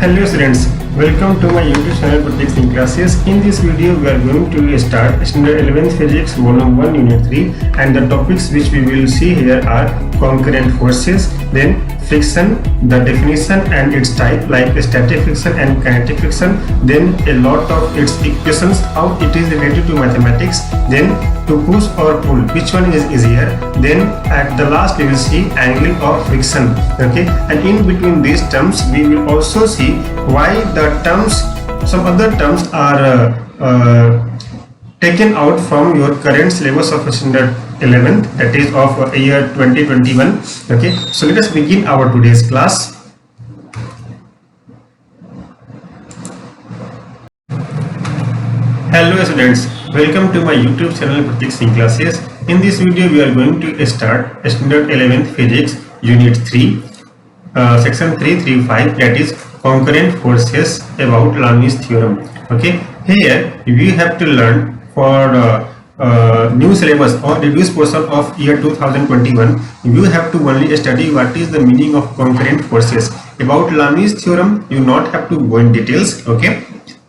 Hello students, welcome to my YouTube channel Pratik Singh Classes. In this video we are going to start Standard 11th Physics Volume 1 Unit 3 and the topics which we will see here are concurrent forces, then friction, the definition and its type like static friction and kinetic friction, then a lot of its equations, how it is related to mathematics, then to push or pull, which one is easier, then at the last we will see angle of friction, okay, and in between these terms we will also see why the terms, some other terms are taken out from your current syllabus of standard 11th, that is of year 2021. Okay, so let us begin our today's class. Hello students, welcome to my YouTube channel Pratik Singh Classes. In this video we are going to start standard 11th Physics Unit 3, section 335, that is concurrent forces about Lami's theorem. Okay, here we have to learn for new syllabus or reduced portion of year 2021, you have to only study what is the meaning of concurrent forces. About Lami's theorem you not have to go in details. Okay,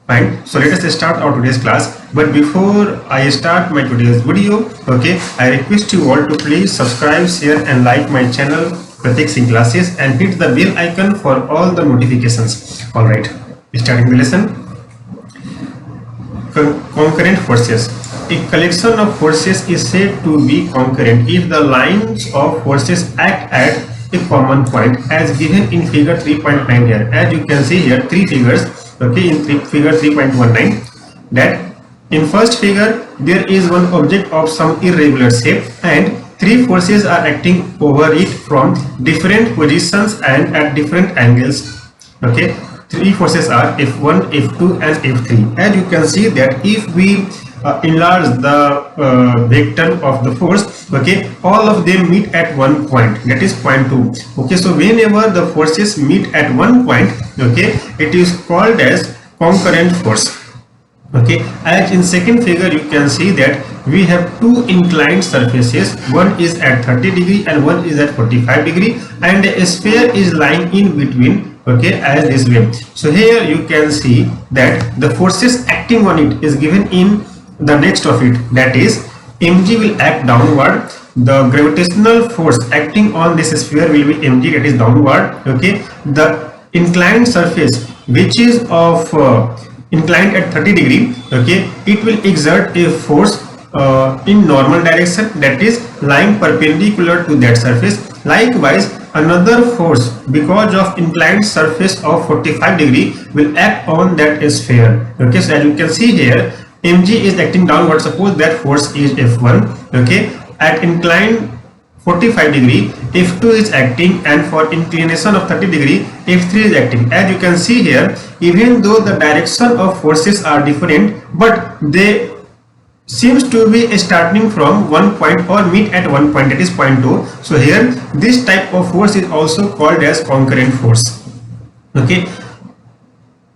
fine. So let us start our today's class. But before I start my today's video, okay, I request you all to please subscribe, share and like my channel Pratik Singh Classes and hit the bell icon for all the notifications. Alright, starting the lesson. Concurrent forces. A collection of forces is said to be concurrent if the lines of forces act at a common point as given in figure 3.9 here. As you can see here, three figures, okay, in figure 3.19, that in first figure there is one object of some irregular shape and three forces are acting over it from different positions and at different angles. Okay, three forces are F1, F2 and F3. As you can see that if we enlarge the vector of the force, okay, all of them meet at one point, that is point 2. Okay, so whenever the forces meet at one point, okay, it is called as concurrent force. Okay, as in second figure you can see that we have two inclined surfaces, one is at 30 degree and one is at 45 degree and a sphere is lying in between, okay, as this way. So here you can see that the forces acting on it is given in the next of it, that is mg will act downward, the gravitational force acting on this sphere will be mg, that is downward. Okay, the inclined surface which is of inclined at 30 degree, okay, it will exert a force in normal direction, that is lying perpendicular to that surface. Likewise another force because of inclined surface of 45 degree will act on that sphere. Okay, so as you can see here mg is acting downward. Suppose that force is F1, okay, at inclined 45 degree F2 is acting and for inclination of 30 degree F3 is acting. As you can see here, even though the direction of forces are different but they seems to be starting from one point or meet at one point, that is point 2. So here this type of force is also called as concurrent force. Okay,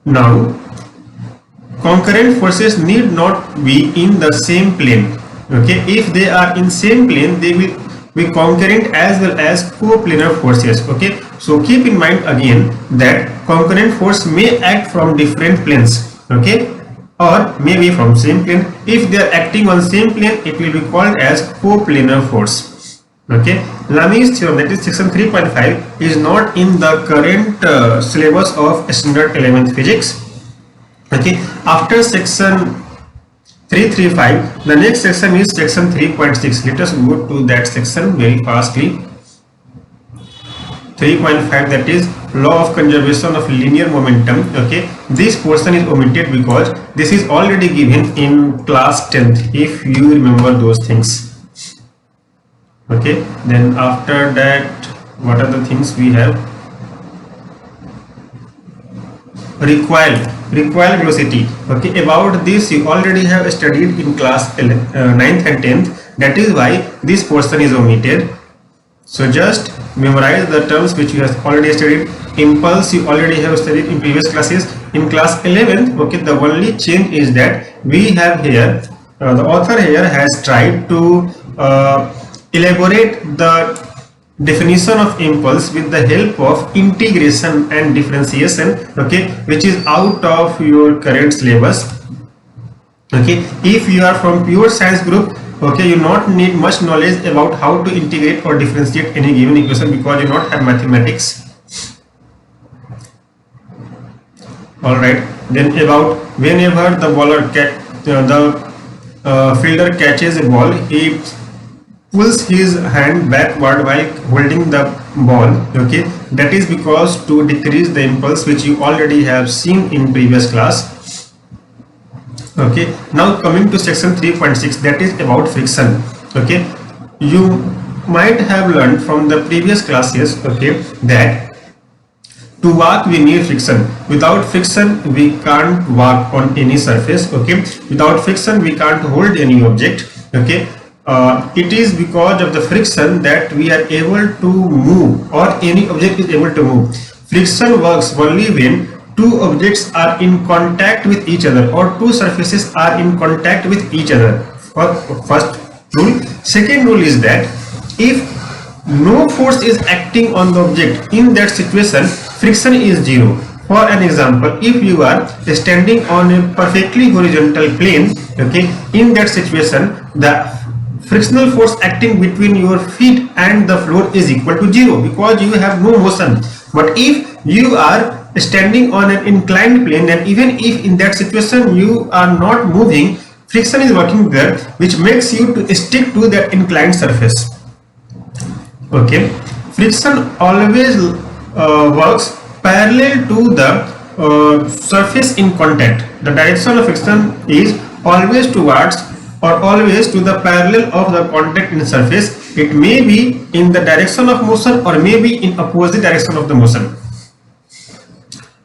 now concurrent forces need not be in the same plane. Okay, if they are in same plane they will be concurrent as well as coplanar forces. Okay, so keep in mind again that concurrent force may act from different planes, okay, or maybe from same plane. If they are acting on same plane it will be called as coplanar force. Okay, Lami's theorem, that is section 3.5, is not in the current syllabus of standard 11th physics. Okay, after section 335 the next section is section 3.6. let us go to that section very fastly. 3.5, that is law of conservation of linear momentum. Okay, this portion is omitted because this is already given in class 10th, if you remember those things. Okay, then after that what are the things we have? Recoil velocity. Okay, about this you already have studied in class 9th and 10th, that is why this portion is omitted. So just memorize the terms which you have already studied. Impulse you already have studied in previous classes. In class 11th, okay, the only change is that we have here the author here has tried to elaborate the definition of impulse with the help of integration and differentiation, okay, which is out of your current syllabus. Okay, if you are from pure science group, okay, you not need much knowledge about how to integrate or differentiate any given equation because you not have mathematics. All right, then about whenever the fielder catches a ball, he pulls his hand backward while holding the ball. Okay, that is because to decrease the impulse, which you already have seen in previous class. Okay, now coming to section 3.6, that is about friction. Okay, you might have learned from the previous classes, okay, that to walk we need friction. Without friction we can't walk on any surface. Okay, without friction we can't hold any object. Okay, it is because of the friction that we are able to move, or any object is able to move. Friction works only when two objects are in contact with each other, or two surfaces are in contact with each other. First rule. Second rule is that if no force is acting on the object, in that situation friction is zero. For an example, if you are standing on a perfectly horizontal plane, okay, in that situation the frictional force acting between your feet and the floor is equal to zero because you have no motion. But if you are standing on an inclined plane, then even if in that situation you are not moving, friction is working there, which makes you to stick to that inclined surface. Okay, friction always works parallel to the surface in contact. The direction of friction is always towards, or always to the parallel of the contact in surface. It may be in the direction of motion or may be in opposite direction of the motion.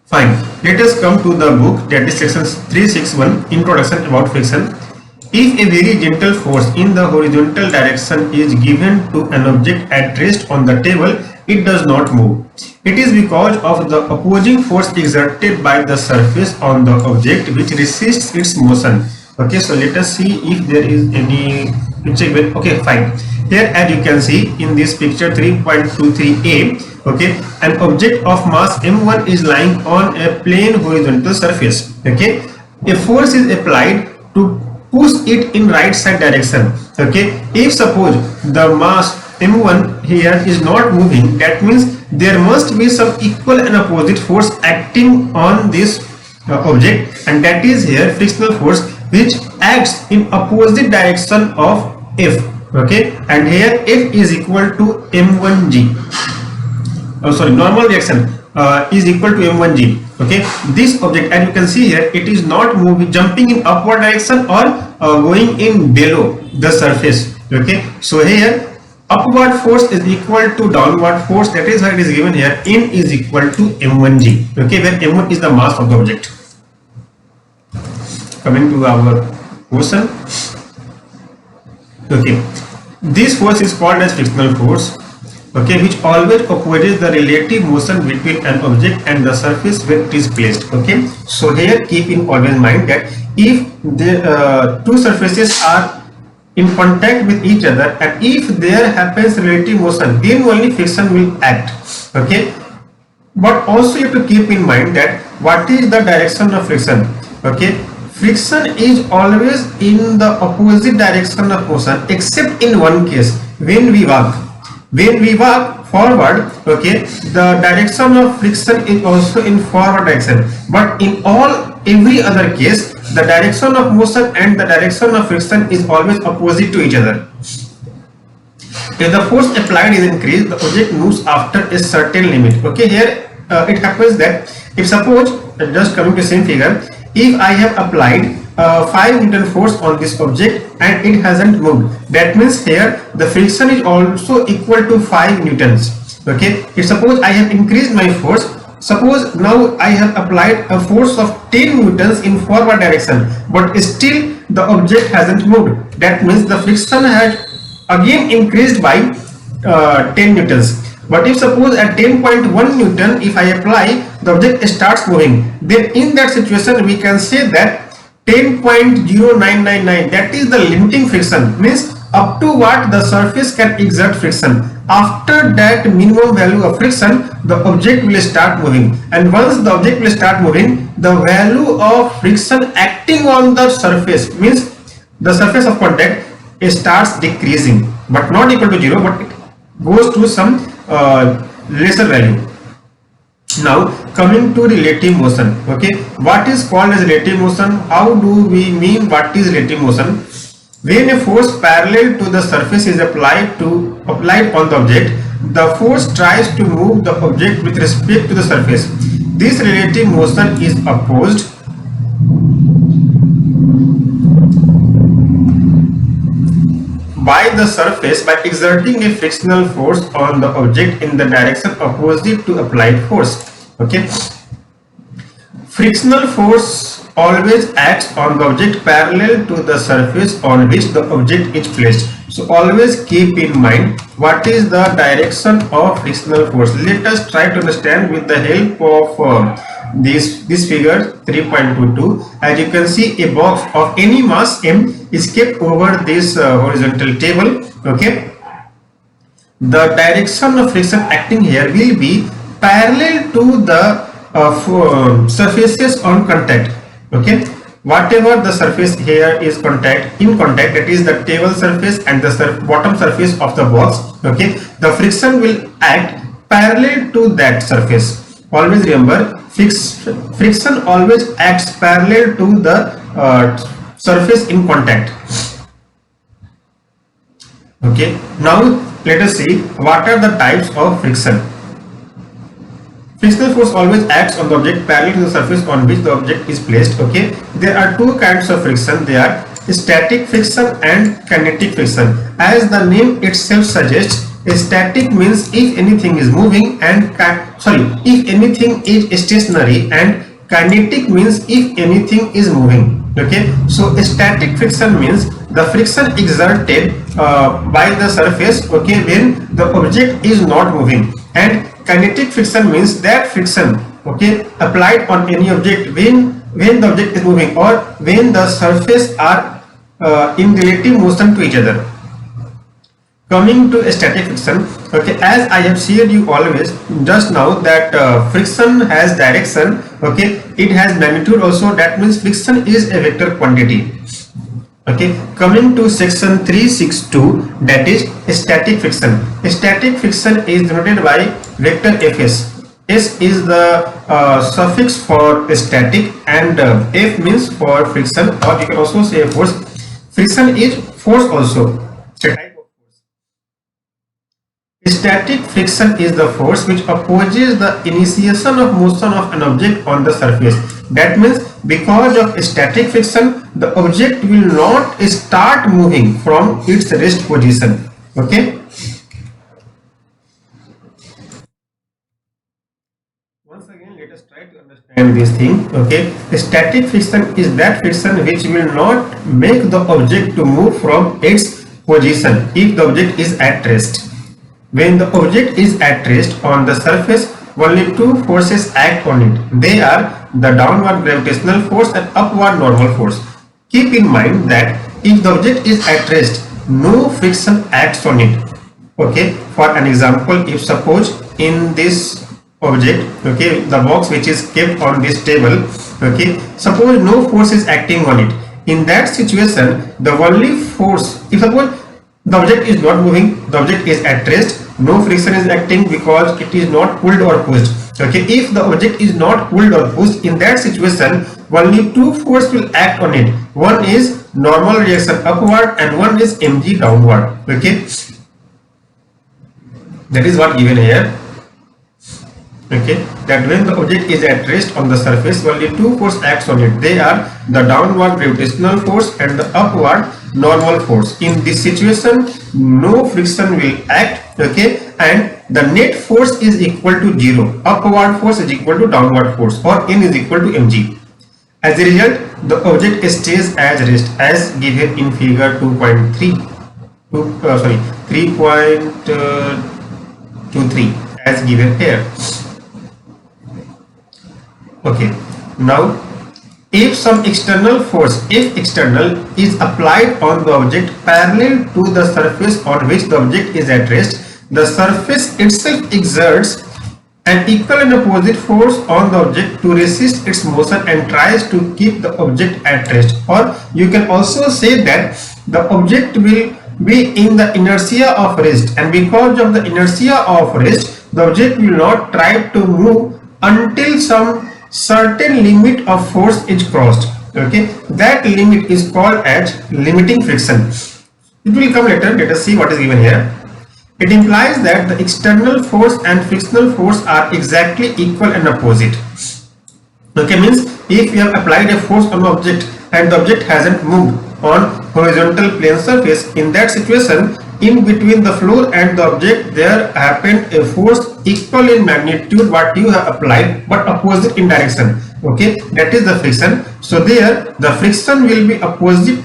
Fine, let us come to the book, that is section 361, introduction about friction. If a very gentle force in the horizontal direction is given to an object at rest on the table, it does not move. It is because of the opposing force exerted by the surface on the object which resists its motion. Okay, so let us see if there is any picture. Okay, fine. Here, as you can see in this picture 3.23a, okay, an object of mass m1 is lying on a plain horizontal surface. Okay, a force is applied to push it in right side direction. Okay, if suppose the mass m1 here is not moving, that means there must be some equal and opposite force acting on this object, and that is here frictional force, which acts in opposite direction of F. Okay, and here F is equal to m1g. Normal reaction is equal to m1g. Okay, this object, as you can see here, it is not moving, jumping in upward direction or going in below the surface. Okay, so here upward force is equal to downward force, that is why it is given here n is equal to m1g. Okay, where m1 is the mass of the object. Coming to our question. Okay, this force is called as frictional force, okay, which always opposes the relative motion between an object and the surface where it is placed. Okay, so here keep in always mind that if the two surfaces are in contact with each other and if there happens relative motion, then only friction will act. Okay, but also you have to keep in mind that what is the direction of friction. Okay, friction is always in the opposite direction of motion except in one case, when we walk. When we walk forward, okay, the direction of friction is also in forward direction, but in every other case the direction of motion and the direction of friction is always opposite to each other. If the force applied is increased, the object moves after a certain limit. Okay, here it happens that if suppose, just coming to the same figure, if I have applied 5 Newton force on this object and it hasn't moved, that means here the friction is also equal to 5 newtons. Okay, if suppose I have increased my force, suppose now I have applied a force of 10 newtons in forward direction, but still the object hasn't moved, that means the friction has again increased by 10 newtons. But if suppose at 10.1 newton if I apply, the object starts moving, then in that situation we can say that 10.0999, that is the limiting friction, means up to what the surface can exert friction. After that minimum value of friction, the object will start moving, and once the object will start moving, the value of friction acting on the surface, means the surface of contact, starts decreasing, but not equal to zero, but it goes to some lesser value. Now coming to relative motion. Okay, what is called as relative motion? How do we mean what is relative motion? When a force parallel to the surface is applied on the object, the force tries to move the object with respect to the surface. This relative motion is opposed by the surface by exerting a frictional force on the object in the direction opposite to applied force. Okay, frictional force always acts on the object parallel to the surface on which the object is placed. So always keep in mind what is the direction of frictional force. Let us try to understand with the help of this figure 3.22. As you can see, a box of any mass m is kept over this horizontal table. Okay, the direction of friction acting here will be parallel to the surfaces on contact. Okay, whatever the surface here is in contact, that is the table surface and the bottom surface of the box. Okay, the friction will act parallel to that surface. Always remember, friction always acts parallel to the surface in contact. Okay, now let us see what are the types of friction. Frictional force always acts on the object parallel to the surface on which the object is placed. Okay, there are two kinds of friction. They are static friction and kinetic friction. As the name itself suggests, static means if anything is moving, and if anything is stationary, and kinetic means if anything is moving. Okay, so static friction means the friction exerted by the surface, okay, when the object is not moving, and kinetic friction means that friction, okay, applied on any object when the object is moving or when the surface are in relative motion to each other. Coming to static friction, okay, as I have shared you always just now that friction has direction, okay, it has magnitude also. That means friction is a vector quantity. Okay, coming to section 362, that is static friction. Static friction is denoted by vector Fs. S is the suffix for static, and F means for friction, or you can also say force. Friction is force also. Static friction is the force which opposes the initiation of motion of an object on the surface. That means because of static friction, the object will not start moving from its rest position. Okay. Once again, let us try to understand this thing. Okay. Static friction is that friction which will not make the object to move from its position if the object is at rest. When the object is at rest on the surface, only two forces act on it. They are the downward gravitational force and upward normal force. Keep in mind that if the object is at rest, no friction acts on it. Okay, for an example, if suppose in this object, okay, the box which is kept on this table, okay, suppose no force is acting on it. In that situation, the only force, if suppose the object is not moving, the object is at rest, no friction is acting because it is not pulled or pushed. Okay, if the object is not pulled or pushed, in that situation only two forces will act on it. One is normal reaction upward and one is mg downward. Okay, that is what given here. Okay, that when the object is at rest on the surface, only two forces acts on it. They are the downward gravitational force and the upward normal force. In this situation, no friction will act. Okay, and the net force is equal to 0. Upward force is equal to downward force, or N is equal to mg. As a result, the object stays at rest as given in figure 3.23 as given here. Okay, now If some external force, if external, is applied on the object parallel to the surface on which the object is at rest, the surface itself exerts an equal and opposite force on the object to resist its motion and tries to keep the object at rest. Or you can also say that the object will be in the inertia of rest, and because of the inertia of rest, the object will not try to move until some certain limit of force is crossed. Okay, that limit is called as limiting friction. It will come later. Let us see what is given here. It implies that the external force and frictional force are exactly equal and opposite. Okay, means if you have applied a force on an object and the object hasn't moved on horizontal plane surface, in that situation, in between the floor and the object there happened a force equal in magnitude what you have applied but opposite in direction. Okay, that is the friction. So there the friction will be opposite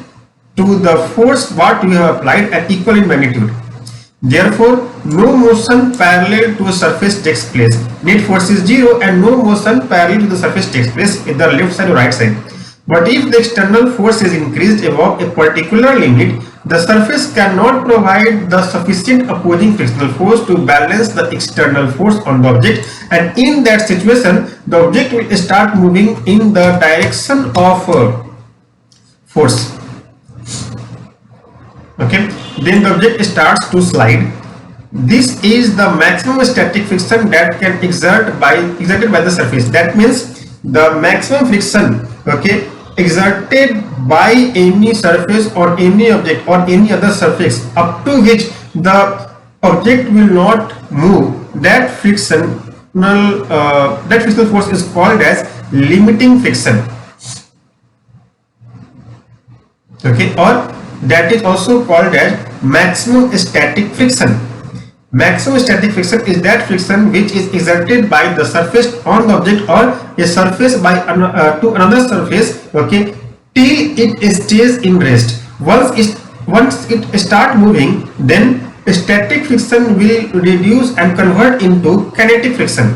to the force what you have applied and equal in magnitude. Therefore, no motion parallel to a surface takes place. Net force is 0 and no motion parallel to the surface takes place either left side or right side. But if the external force is increased above a particular limit, the surface cannot provide the sufficient opposing frictional force to balance the external force on the object, and in that situation, the object will start moving in the direction of force. Okay, then the object starts to slide. This is the maximum static friction that can exerted by the surface. That means the maximum friction, okay, exerted by any surface or any object or any other surface up to which the object will not move, that frictional force is called as limiting friction. Okay, or that is also called as maximum static friction. Maximum static friction is that friction which is exerted by the surface on the object or a surface by to another surface, okay, till it stays in rest. Once it start moving, then static friction will reduce and convert into kinetic friction.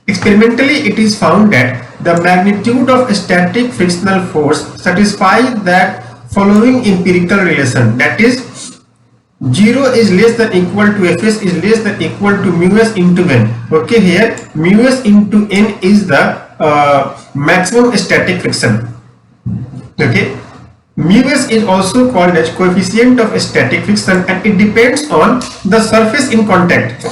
Experimentally, it is found that the magnitude of static frictional force satisfies that following empirical relation, that is 0 is less than equal to Fs is less than equal to mu s into n. Okay, here mu s into n is the maximum static friction. Okay, mu s is also called as coefficient of static friction and it depends on the surface in contact.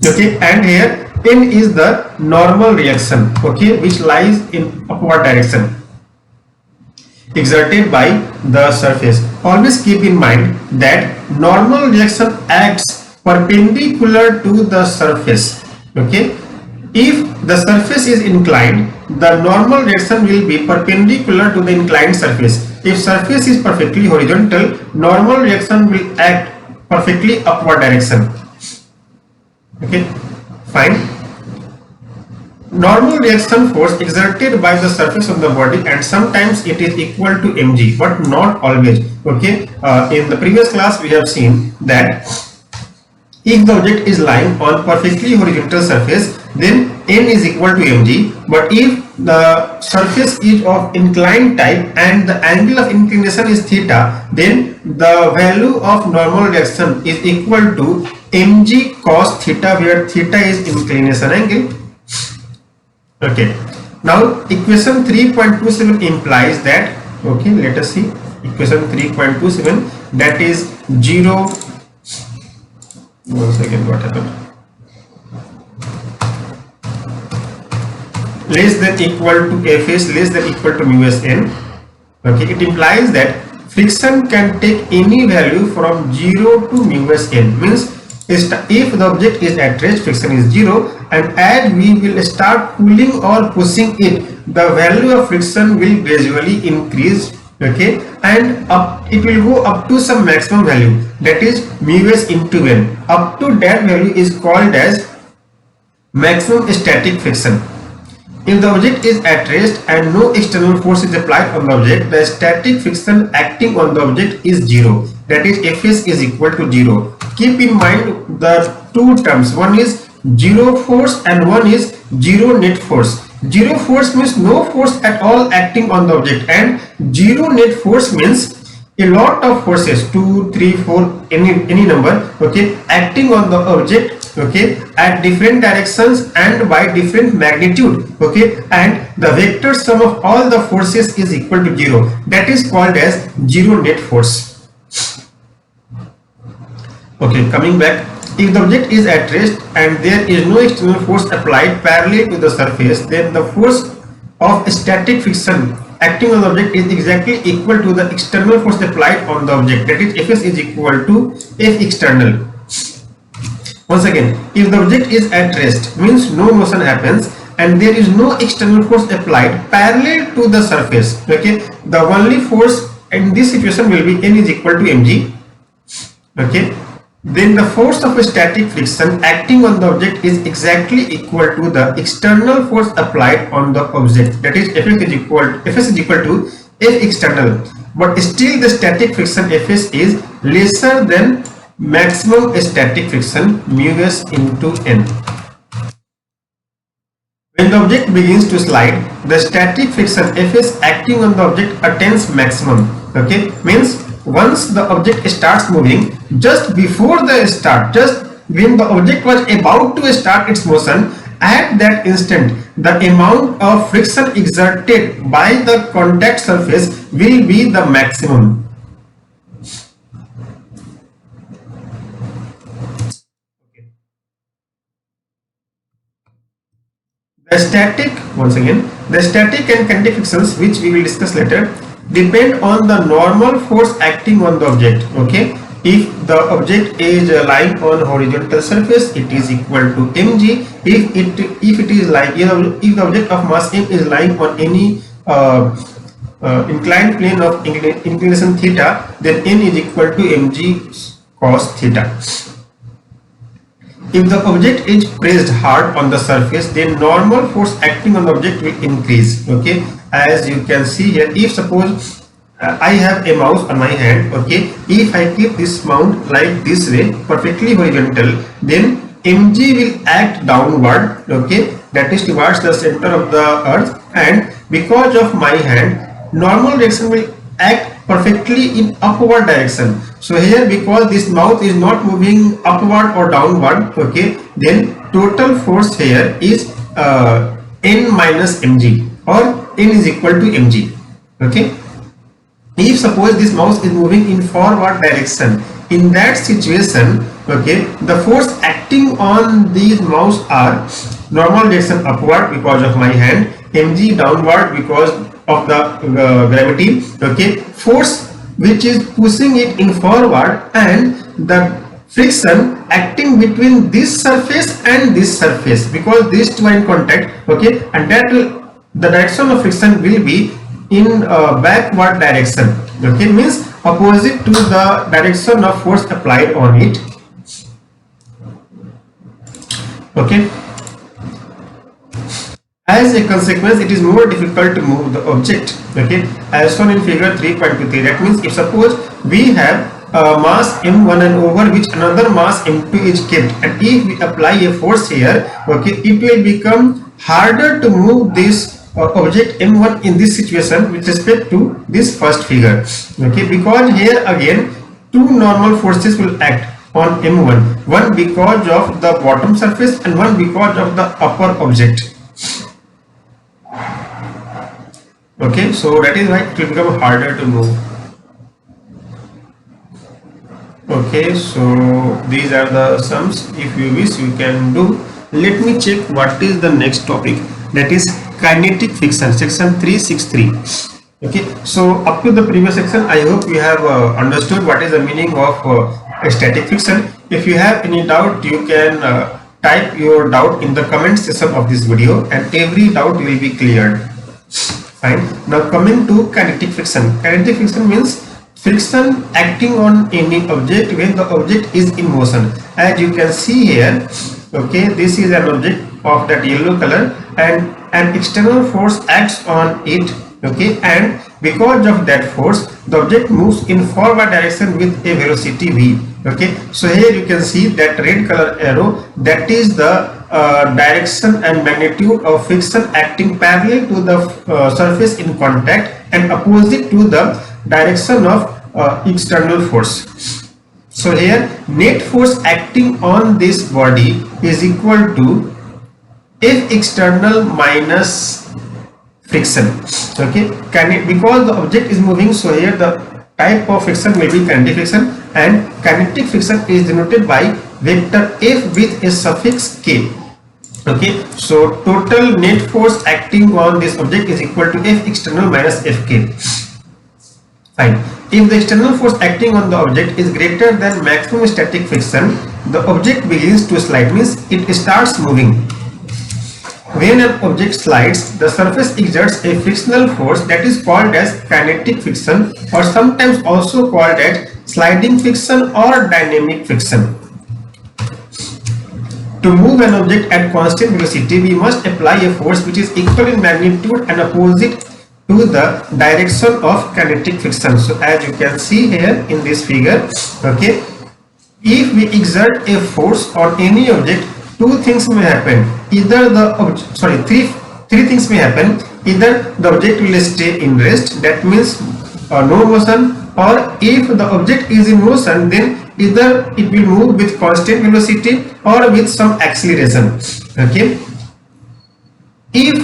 Okay, and here n is the normal reaction, okay, which lies in upward direction exerted by the surface. Always keep in mind that normal reaction acts perpendicular to the surface. Okay, if the surface is inclined, the normal reaction will be perpendicular to the inclined surface. If surface is perfectly horizontal, normal reaction will act perfectly upward direction. Okay, fine. Normal reaction force exerted by the surface of the body, and sometimes it is equal to mg, but not always. Okay, in the previous class we have seen that if the object is lying on perfectly horizontal surface, then n is equal to mg, but if the surface is of inclined type and the angle of inclination is theta, then the value of normal reaction is equal to mg cos theta, where theta is inclination angle. Okay, now equation 3.27 implies that, okay, let us see equation 3.27, that is 0, one second, what happened, less than equal to Fs less than equal to mu s n. Okay, it implies that friction can take any value from 0 to mu s n, means if the object is at rest, friction is 0, and as we will start pulling or pushing it, the value of friction will gradually increase. Okay, and it will go up to some maximum value, that is mu s into n. Up to that value is called as maximum static friction. If the object is at rest and no external force is applied on the object, the static friction acting on the object is 0, that is Fs is equal to 0. Keep in mind the two terms, one is 0 force and one is 0 net force. Zero force means no force at all acting on the object, and zero net force means a lot of forces, 2 3 4, any number, okay, acting on the object, okay, at different directions and by different magnitude, okay, and the vector sum of all the forces is equal to 0. That is called as zero net force. Okay, coming back, if the object is at rest and there is no external force applied parallel to the surface, then the force of static friction acting on the object is exactly equal to the external force applied on the object. That is, Fs is equal to F external. Once again, if the object is at rest, means no motion happens and there is no external force applied parallel to the surface, okay, the only force in this situation will be N is equal to mg, okay. Then the force of a static friction acting on the object is exactly equal to the external force applied on the object. That is, Fs is equal to F external. But still the static friction Fs is lesser than maximum static friction mu s into n. When the object begins to slide, the static friction Fs acting on the object attains maximum. Okay, means once the object starts moving, just before the start, just when the object was about to start its motion, at that instant the amount of friction exerted by the contact surface will be the maximum. The static, once again, the static and kinetic frictions, which we will discuss later, depend on the normal force acting on the object. Okay, if the object is lying on horizontal surface, it is equal to mg. If it is like, if the object of mass m is lying on any inclined plane of inclination theta, then n is equal to mg cos theta. If the object is pressed hard on the surface, then normal force acting on the object will increase. Okay, as you can see here, if suppose I have a mouse on my hand, okay, if I keep this mount like this way, perfectly horizontal, then mg will act downward, okay, that is towards the center of the earth, and because of my hand, normal direction will act perfectly in upward direction. So here, because this mouth is not moving upward or downward, okay, then total force here is n minus mg, or n is equal to mg. Okay, if suppose this mouse is moving in forward direction, in that situation, okay, the force acting on these mouse are normal direction upward because of my hand, mg downward because of the gravity, okay, force which is pushing it in forward, and the friction acting between this surface and this surface, because these two are in contact, okay, and that will, the direction of friction will be in backward direction, okay, means opposite to the direction of force applied on it. Okay, as a consequence, it is more difficult to move the object, okay, as shown in figure 3.23. That means, if suppose we have a mass m1 and over which another mass m2 is kept, and if we apply a force here, okay, it will become harder to move this object m1 in this situation with respect to this first figure, okay, because here again two normal forces will act on m1, one because of the bottom surface and one because of the upper object. Okay, so that is why it will become harder to move. Okay, so these are the sums. If you wish, you can do. Let me check what is the next topic, that is kinetic friction, section 363. Okay, so up to the previous section, I hope you have understood what is the meaning of static friction. If you have any doubt, you can type your doubt in the comment section of this video, and every doubt will be cleared. Fine. Now coming to kinetic friction. Kinetic friction means friction acting on any object when the object is in motion. As you can see here, okay, this is an object of that yellow color, and an external force acts on it, okay, and because of that force, the object moves in forward direction with a velocity v. Okay, so here you can see that red color arrow, that is the direction and magnitude of friction acting parallel to the surface in contact and opposite to the direction of external force. So here net force acting on this body is equal to F external minus friction. Okay, because the object is moving, so here the type of friction will be kinetic friction, and kinetic friction is denoted by vector F with a suffix K. Okay, so total net force acting on this object is equal to F external minus Fk. Fine. If the external force acting on the object is greater than maximum static friction, the object begins to slide, means it starts moving. When an object slides, the surface exerts a frictional force that is called as kinetic friction, or sometimes also called as sliding friction or dynamic friction. To move an object at constant velocity, we must apply a force which is equal in magnitude and opposite to the direction of kinetic friction. So as you can see here in this figure, okay, if we exert a force on any object, two things may happen. Either the three things may happen. Either the object will stay in rest, that means no motion, or if the object is in motion, then either it will move with constant velocity or with some acceleration. Okay, if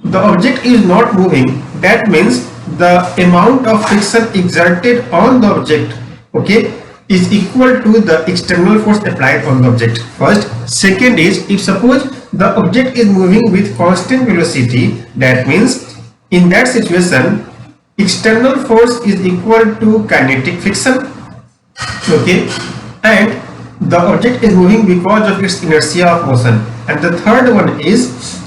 the object is not moving, that means the amount of friction exerted on the object, okay, is equal to the external force applied on the object. First. Second is, if suppose the object is moving with constant velocity, that means in that situation external force is equal to kinetic friction, okay, and the object is moving because of its inertia of motion. And the third one is,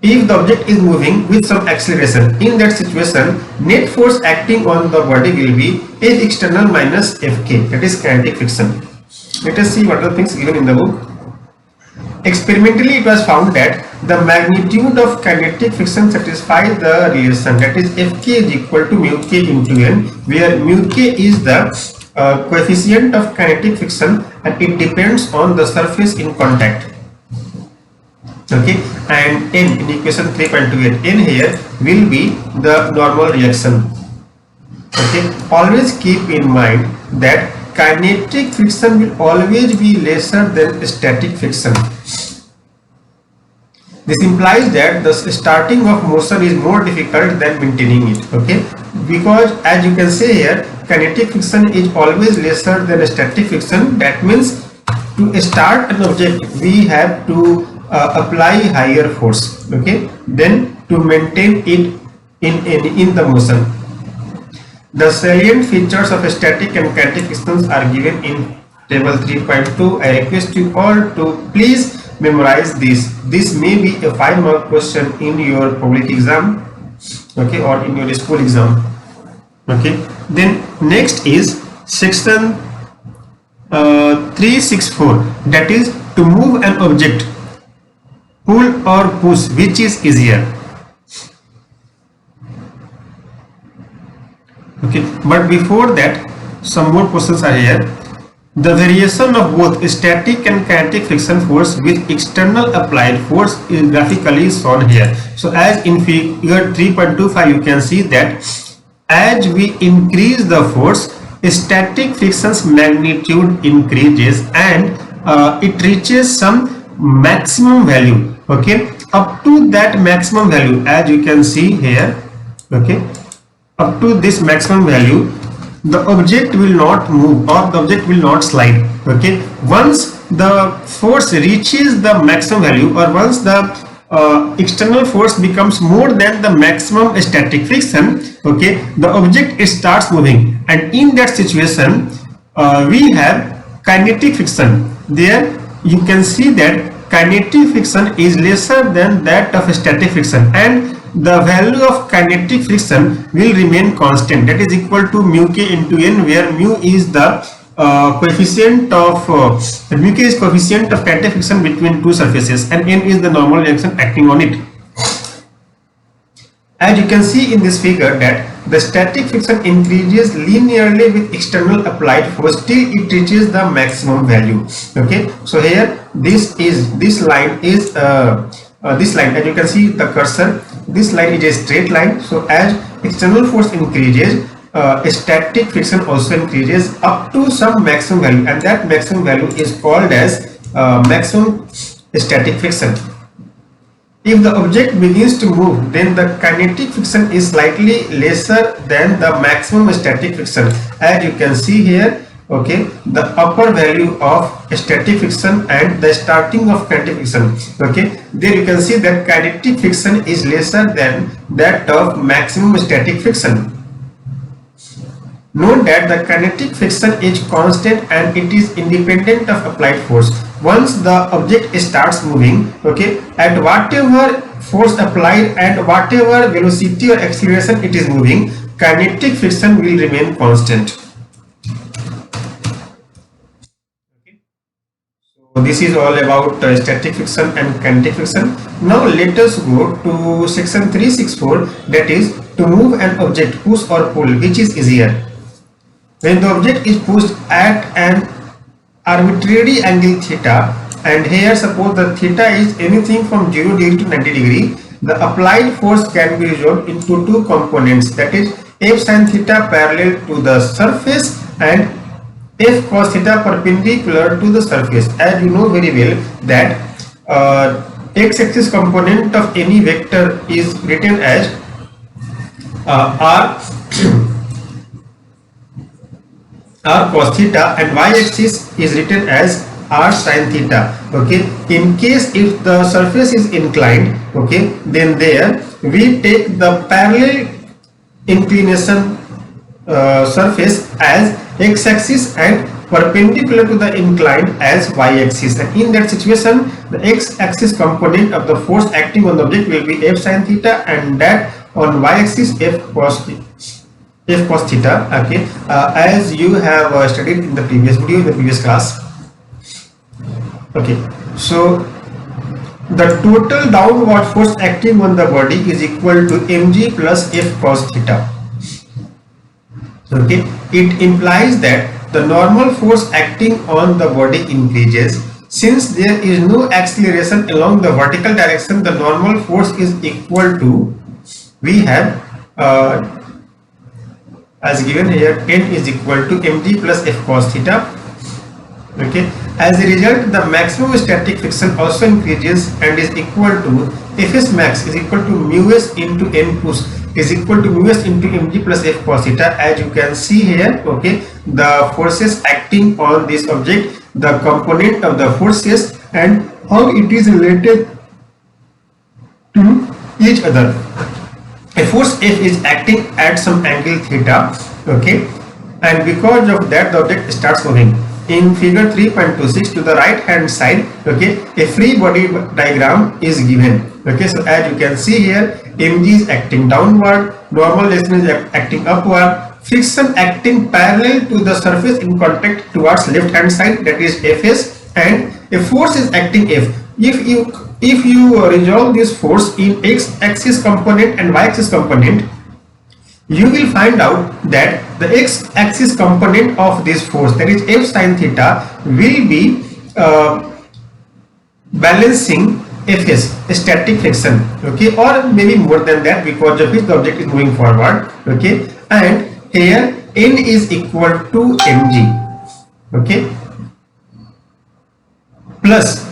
if the object is moving with some acceleration, in that situation net force acting on the body will be F external minus Fk, that is kinetic friction. Let us see what are the things given in the book. Experimentally, it was found that the magnitude of kinetic friction satisfies the relation, that is Fk is equal to mu k into n, where mu k is the coefficient of kinetic friction and it depends on the surface in contact. Okay, and n in equation 3.28, n here will be the normal reaction. Okay, always keep in mind that kinetic friction will always be lesser than static friction. This implies that the starting of motion is more difficult than maintaining it. Okay, because as you can see here, kinetic friction is always lesser than static friction. That means to start an object we have to apply higher force, okay, then to maintain it in the motion. The salient features of static and kinetic frictions are given in table 3.2. I request you all to please memorize this. This may be a 5-mark question in your public exam, okay, or in your school exam. Okay, then next is section 364, that is to move an object, pull or push, which is easier. Okay, but before that some more questions are here. The variation of both static and kinetic friction force with external applied force is graphically shown here. So as in figure 3.25 you can see that as we increase the force, static friction's magnitude increases and it reaches some maximum value. Okay, up to that maximum value, as you can see here, okay, up to this maximum value the object will not move or the object will not slide. Okay, once the force reaches the maximum value or once the external force becomes more than the maximum static friction, okay, the object starts moving, and in that situation we have kinetic friction. There you can see that kinetic friction is lesser than that of static friction, and the value of kinetic friction will remain constant, that is equal to mu k into n, where mu is the coefficient of mu k is coefficient of kinetic friction between two surfaces and n is the normal reaction acting on it. As you can see in this figure that the static friction increases linearly with external applied force till it reaches the maximum value. Okay, so here this line is this line, as you can see the cursor, this line is a straight line. So as external force increases, static friction also increases up to some maximum value, and that maximum value is called as maximum static friction. If the object begins to move, then the kinetic friction is slightly lesser than the maximum static friction. As you can see here, okay, the upper value of static friction and the starting of kinetic friction. Okay, there you can see that kinetic friction is lesser than that of maximum static friction. Note that the kinetic friction is constant and it is independent of applied force. Once the object starts moving, okay, at whatever force applied and whatever velocity or acceleration it is moving, kinetic friction will remain constant. Okay. So this is all about static friction and kinetic friction. Now let us go to section 364, that is to move an object, push or pull, which is easier. When the object is pushed at an arbitrary angle theta, and here suppose the theta is anything from 0 degree to 90 degree, the applied force can be resolved into two components, that is F sin theta parallel to the surface and F cos theta perpendicular to the surface. As you know very well that x-axis component of any vector is written as r cos theta, and y-axis is written as r sin theta. Okay, in case if the surface is inclined, okay, then there we take the parallel inclination surface as x-axis and perpendicular to the inclined as y-axis, and in that situation the x-axis component of the force acting on the object will be F sin theta, and that on y-axis F cos theta. Okay, as you have studied in the previous video, in the previous class. Okay, so the total downward force acting on the body is equal to mg plus F cos theta. Okay, it implies that the normal force acting on the body increases. Since there is no acceleration along the vertical direction, the normal force is equal to, we have as given here, n is equal to mg plus F cos theta. Okay, as a result the maximum static friction also increases and is equal to Fs max is equal to mu s into n push is equal to mu s into mg plus F cos theta. As you can see here, okay, the forces acting on this object, the component of the forces and how it is related to each other. A force F is acting at some angle theta, okay, and because of that the object starts moving. In figure 3.26 to the right hand side, okay, a free body diagram is given. Okay, so as you can see here, mg is acting downward, normal direction is acting upward, friction acting parallel to the surface in contact towards left hand side, that is Fs, and a force is acting F. If you resolve this force in x-axis component and y-axis component, you will find out that the x-axis component of this force, that is F sin theta, will be balancing Fs, static friction, okay, or maybe more than that, because of which the object is moving forward. Okay, and here n is equal to mg, okay, plus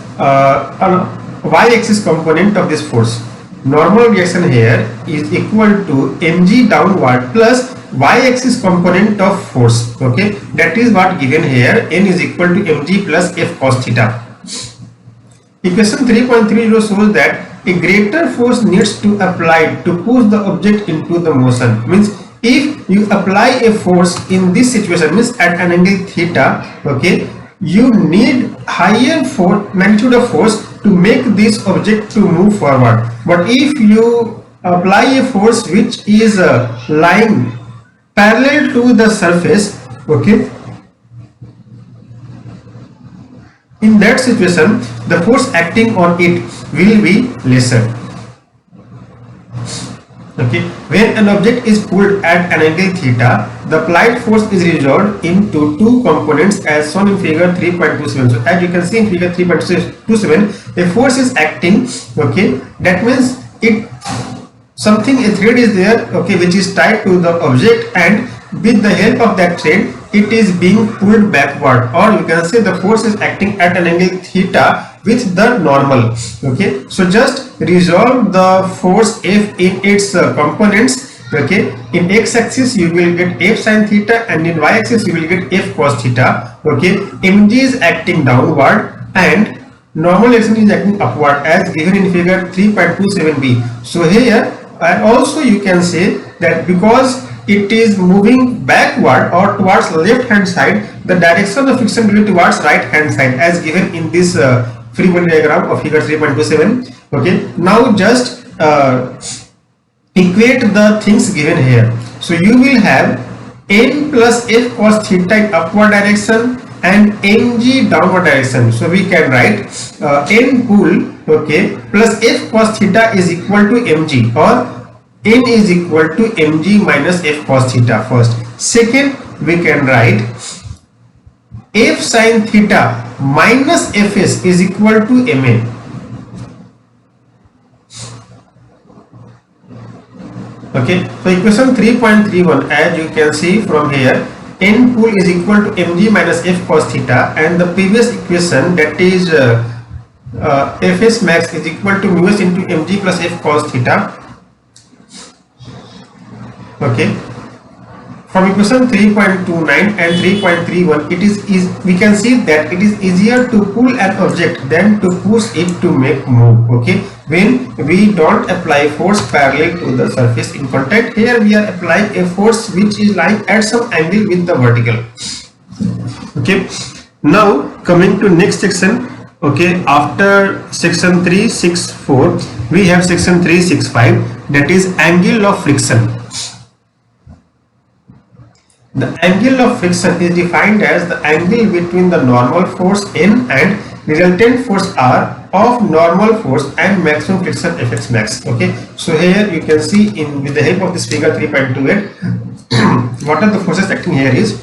y-axis component of this force. Normal reaction here is equal to mg downward plus y-axis component of force. Okay, that is what given here, n is equal to mg plus F cos theta. Equation 3.30 shows that a greater force needs to apply to push the object into the motion. Means if you apply a force in this situation, means at an angle theta, okay, you need higher magnitude of force to make this object to move forward. But if you apply a force which is lying parallel to the surface, okay, in that situation the force acting on it will be lesser. Okay, when an object is pulled at an angle theta, the applied force is resolved into two components as shown in figure 3.27. So as you can see in figure 3.27, a force is acting. Okay, that means a thread is there, okay, which is tied to the object, and with the help of that thread it is being pulled backward, or you can say the force is acting at an angle theta with the normal. Okay, so just resolve the force F in its components. Okay, in x-axis you will get F sin theta, and in y-axis you will get F cos theta. Okay, mg is acting downward and normal axis is acting upward as given in figure 3.27b. So here, and also you can say that because it is moving backward or towards left hand side, the direction of friction will be towards right hand side as given in this free body diagram of figure 3.27. okay, now just equate the things given here. So you will have n plus f cos theta in upward direction and mg downward direction. So we can write n pull, okay, plus f cos theta is equal to mg, or n is equal to mg minus f cos theta first. Second, we can write f sin theta minus fs is equal to ma. Okay, so equation 3.31, as you can see from here, n pull is equal to mg minus f cos theta, and the previous equation, that is fs max is equal to mu s into mg plus f cos theta. Okay, from equation 3.29 and 3.31, we can see that it is easier to pull an object than to push it to make move. Okay, when we don't apply force parallel to the surface in contact, here we are applying a force which is lying at some angle with the vertical. Okay, now coming to next section. Okay, after section 364 we have section 365, that is angle of friction. The angle of friction is defined as the angle between the normal force N and resultant force R of normal force and maximum friction Fx max. Okay, so here you can see with the help of this figure 3.28 what are the forces acting here is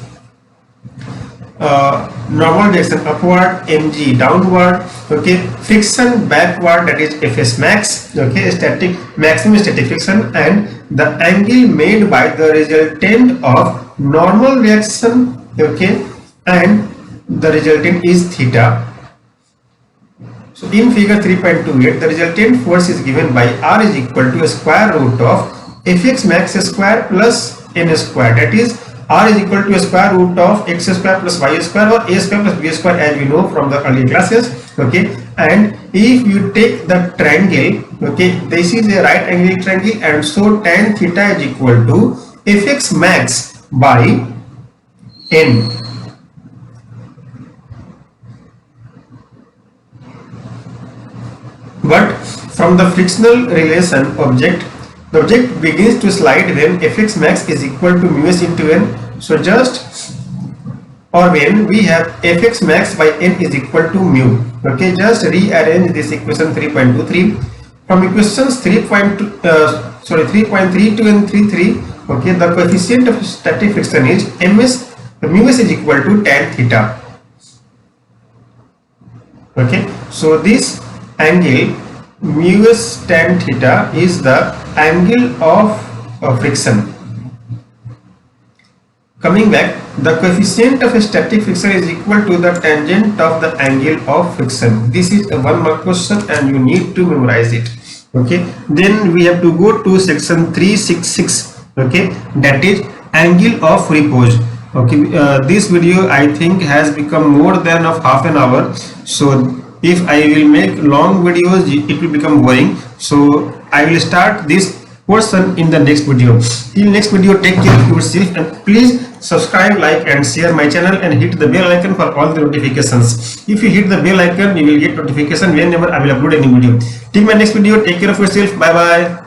normal direction upward, mg downward, okay, friction backward, that is Fs max, okay, static maximum static friction, and the angle made by the resultant of normal reaction, okay, and the resultant is theta. So in figure 3.28, the resultant force is given by R is equal to a square root of Fx max square plus n square, that is R is equal to a square root of x square plus y square, or a square plus b square, as we know from the earlier classes. Okay, and if you take the triangle, okay, this is a right angle triangle, and so tan theta is equal to Fx max by n. But from the frictional relation the object begins to slide when Fx max is equal to mu s into n. So just, or when we have Fx max by n is equal to mu. Okay, just rearrange this equation 3.23 from equations 3.32 and 33. Okay, the coefficient of static friction is mu s is equal to tan theta. Okay, so this angle mu s tan theta is the angle of friction. Coming back, the coefficient of static friction is equal to the tangent of the angle of friction. This is a 1 mark question and you need to memorize it. Okay, then we have to go to section 366. Okay, that is angle of repose. Okay, this video I think has become more than of half an hour, so if I will make long videos it will become boring, so I will start this portion in the next video. Till next video, take care of yourself and please subscribe, like and share my channel and hit the bell icon for all the notifications. If you hit the bell icon, you will get notification whenever I will upload any video. Till my next video, take care of yourself. Bye bye.